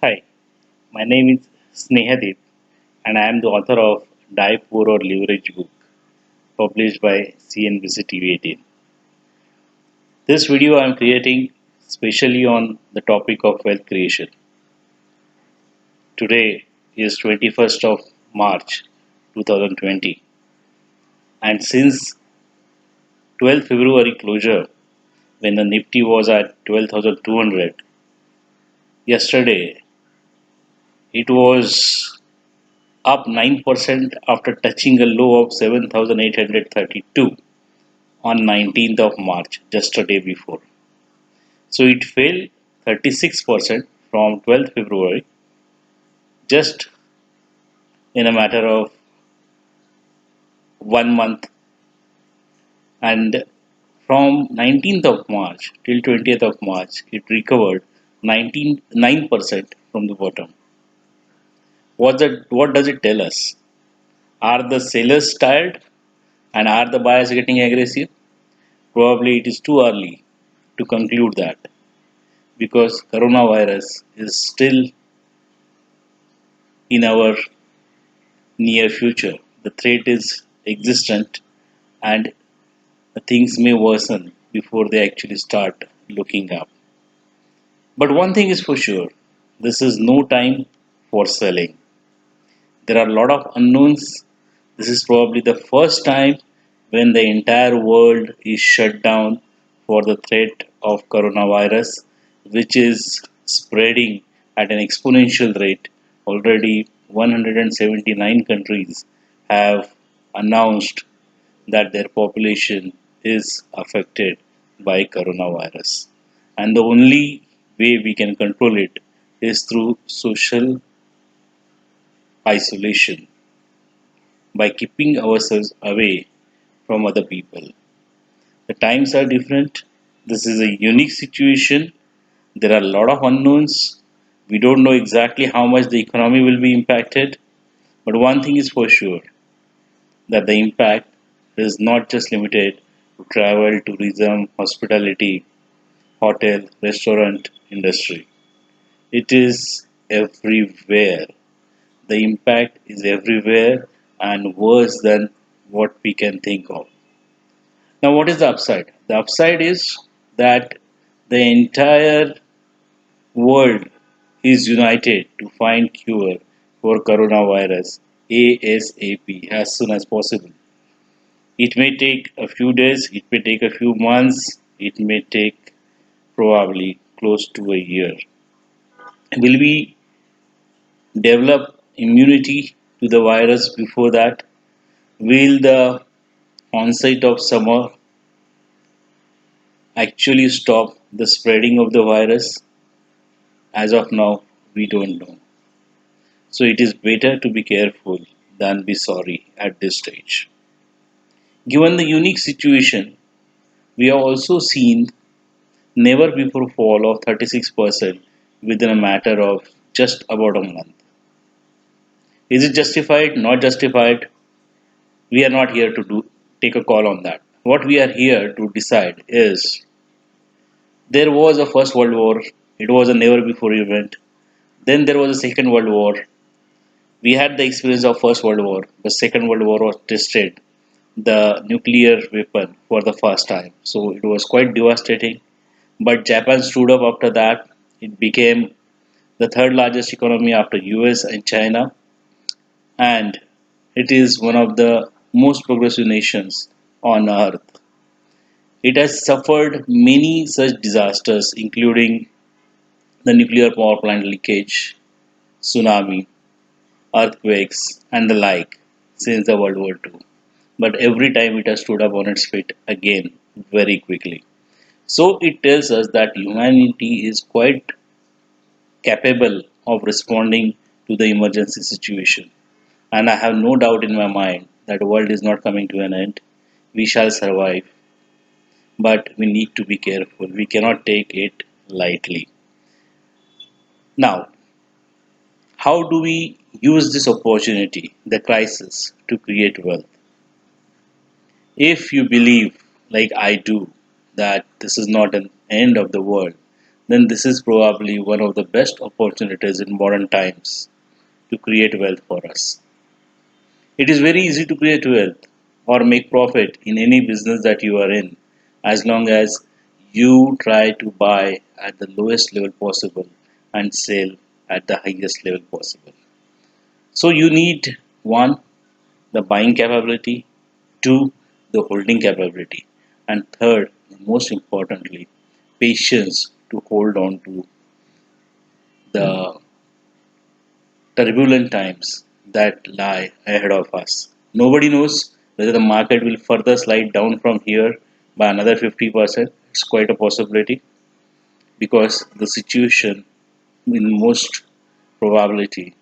Hi, my name is Snehadip and I am the author of Die Poor or Leverage book published by CNBC TV 18. This video I am creating specially on the topic of wealth creation. Today is 21st of March 2020 and since 12th February closure when the Nifty was at 12,200, yesterday it was up 9% after touching a low of 7,832 on 19th of March, just a day before. So it fell 36% from 12th February, just in a matter of 1 month. And from 19th of March till 20th of March, it recovered 9% from the bottom. What does it tell us? Are the sellers tired and are the buyers getting aggressive? Probably it is too early to conclude that because coronavirus is still in our near future. The threat is existent and things may worsen before they actually start looking up. But one thing is for sure, this is no time for selling. There are a lot of unknowns. This is probably the first time when the entire world is shut down for the threat of coronavirus, which is spreading at an exponential rate. Already 179 countries have announced that their population is affected by coronavirus. And the only way we can control it is through social isolation by keeping ourselves away from other people. The times are different. This is a unique situation. There are a lot of unknowns. We don't know exactly how much the economy will be impacted. But one thing is for sure that the impact is not just limited to travel, tourism, hospitality, hotel, restaurant industry. It is everywhere. The impact is everywhere and worse than what we can think of. Now, what is the upside? The upside is that the entire world is united to find cure for coronavirus ASAP as soon as possible. It may take a few days, it may take a few months, it may take probably close to a year. Will we develop immunity to the virus before that? Will the onset of summer actually stop the spreading of the virus? As of now, we don't know. So it is better to be careful than be sorry at this stage. Given the unique situation, we have also seen never before fall of 36% within a matter of just about a month. Is it justified? Not justified? We are not here to take a call on that. What we are here to decide is there was a First World War. It was a never before event. Then there was a Second World War. We had the experience of First World War. The Second World War was tested the nuclear weapon for the first time. So it was quite devastating. But Japan stood up after that. It became the third largest economy after US and China, and it is one of the most progressive nations on earth. It has suffered many such disasters, including the nuclear power plant leakage, tsunami, earthquakes, and the like since the World War II. But every time it has stood up on its feet again very quickly. So it tells us that humanity is quite capable of responding to the emergency situation. And I have no doubt in my mind that the world is not coming to an end. We shall survive, but we need to be careful. We cannot take it lightly. Now, how do we use this opportunity, the crisis, to create wealth? If you believe, like I do, that this is not an end of the world, then this is probably one of the best opportunities in modern times to create wealth for us. It is very easy to create wealth or make profit in any business that you are in as long as you try to buy at the lowest level possible and sell at the highest level possible. So you need one, the buying capability, two, the holding capability, and third, most importantly, patience to hold on to the turbulent times that lie ahead of us. Nobody knows whether the market will further slide down from here by another 50%. It's quite a possibility because the situation, in most probability,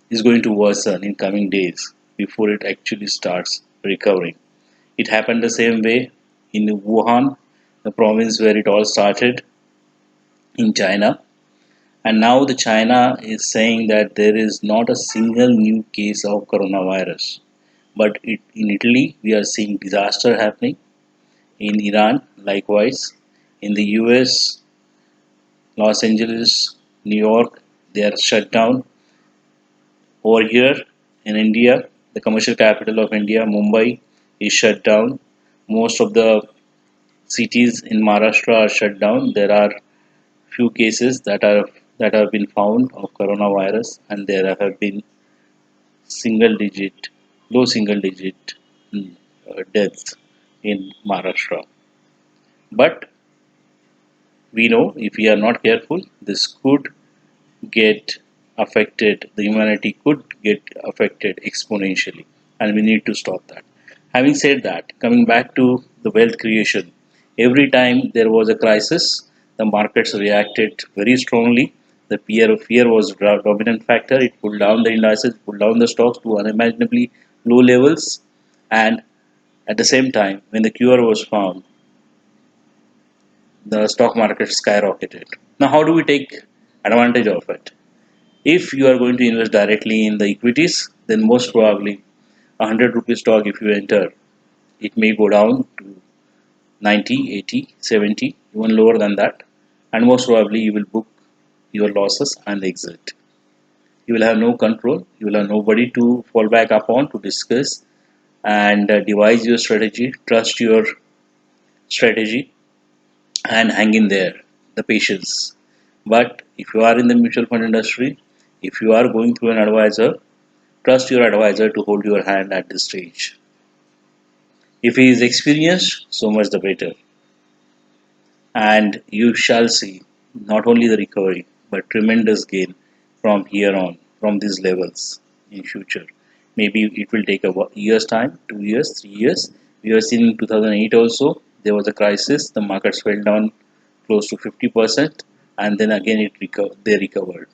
is going to worsen in coming days before it actually starts recovering. It happened the same way in Wuhan, the province where it all started in China. And now the China is saying that there is not a single new case of coronavirus. But in Italy, we are seeing disaster happening. In Iran, likewise. In the US, Los Angeles, New York, they are shut down. Over here in India, the commercial capital of India, Mumbai, is shut down. Most of the cities in Maharashtra are shut down. There are few cases that have been found of coronavirus, and there have been single digit, low single digit deaths in Maharashtra. But we know if we are not careful, this could get affected, the humanity could get affected exponentially, and we need to stop that. Having said that, coming back to the wealth creation, every time there was a crisis, the markets reacted very strongly. The fear was the dominant factor. It pulled down the indices, pulled down the stocks to unimaginably low levels, and at the same time, when the cure was found, the stock market skyrocketed. Now, how do we take advantage of it? If you are going to invest directly in the equities, then most probably 100 rupee stock, if you enter, it may go down to 90, 80, 70, even lower than that. And most probably you will book your losses and exit. You will have no control. You will have nobody to fall back upon to discuss and devise your strategy. Trust your strategy and hang in there. The patience. But if you are in the mutual fund industry, if you are going through an advisor, trust your advisor to hold your hand at this stage. If he is experienced, so much the better. And you shall see not only the recovery, but tremendous gain from here on, from these levels in future. Maybe it will take a year's time, 2 years, 3 years. We have seen in 2008 also, there was a crisis, the markets fell down close to 50%, and then again they recovered.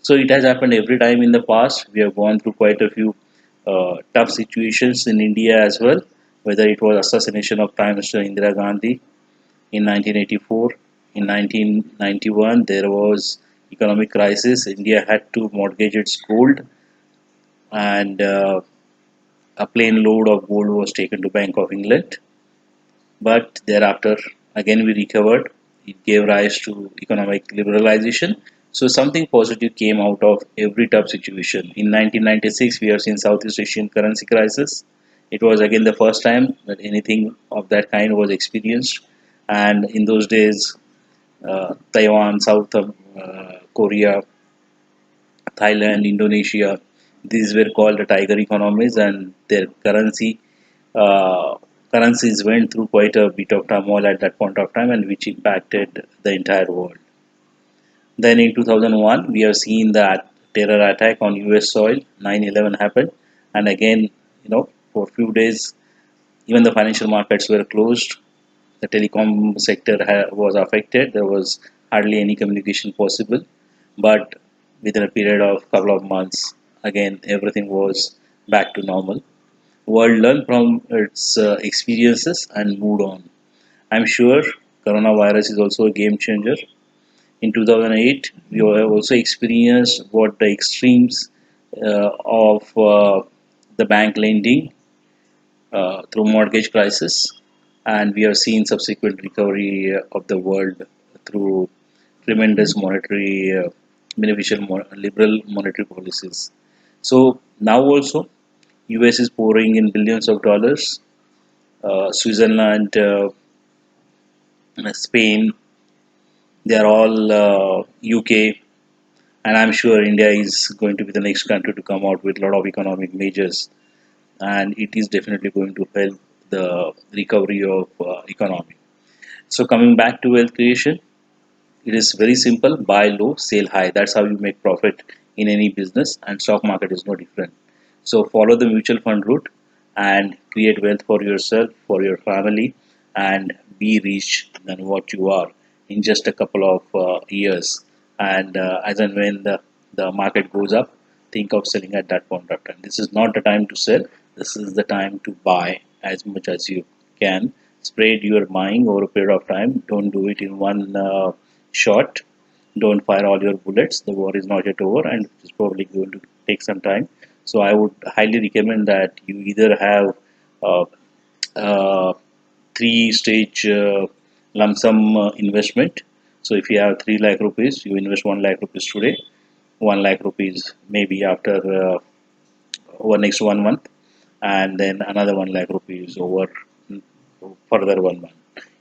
So it has happened every time in the past. We have gone through quite a few tough situations in India as well, whether it was assassination of Prime Minister Indira Gandhi in 1984. In 1991, there was economic crisis. India had to mortgage its gold, and a plane load of gold was taken to Bank of England. But thereafter, again we recovered. It gave rise to economic liberalization. So something positive came out of every tough situation. In 1996, we have seen Southeast Asian currency crisis. It was again the first time that anything of that kind was experienced. And in those days, Taiwan, South Korea, Thailand, Indonesia, these were called the tiger economies, and their uh, currencies went through quite a bit of turmoil at that point of time, and which impacted the entire world. Then in 2001, we have seen that terror attack on US soil. 9/11 happened, and again, for a few days, even the financial markets were closed. The telecom sector was affected. There was hardly any communication possible, but within a period of couple of months, again everything was back to normal. World learned from its experiences and moved on. I'm sure coronavirus is also a game changer. In 2008, we have also experienced what the extremes of the bank lending through mortgage crisis, and we have seen subsequent recovery of the world through tremendous monetary, beneficial, liberal monetary policies. So now also, US is pouring in billions of dollars. Switzerland, Spain, they are all UK, and I'm sure India is going to be the next country to come out with a lot of economic measures, and it is definitely going to help the recovery of economy. So coming back to wealth creation, it is very simple: buy low, sell high. That's how you make profit in any business, and stock market is no different. So follow the mutual fund route and create wealth for yourself, for your family, and be rich than what you are in just a couple of years. And as and when the market goes up, think of selling at that point of time. This is not the time to sell. This is the time to buy as much as you can. Spread your buying over a period of time. Don't do it in one shot. Don't fire all your bullets. The war is not yet over, and it's probably going to take some time. So I would highly recommend that you either have uh, uh, three-stage lump sum investment. So if you have 3 lakh rupees, you invest 1 lakh rupees today, 1 lakh rupees maybe after over next 1 month, and then another 1 lakh rupees over further 1 month.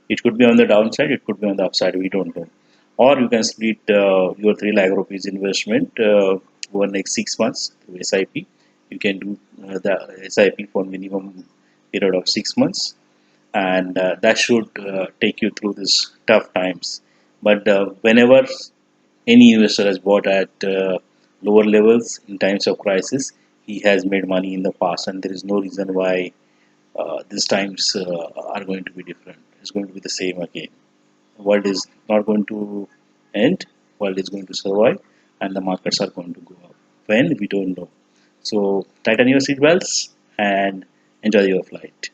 It could be on the downside, it could be on the upside, we don't know. Or you can split your 3 lakh rupees investment over next 6 months through SIP. You can do the SIP for minimum period of 6 months, and that should take you through these tough times. But whenever any investor has bought at lower levels in times of crisis, he has made money in the past, and there is no reason why these times are going to be different. It's going to be the same again. The world is not going to end. World is going to survive, and the markets are going to go up. When we don't know. So tighten your seatbelts and enjoy your flight.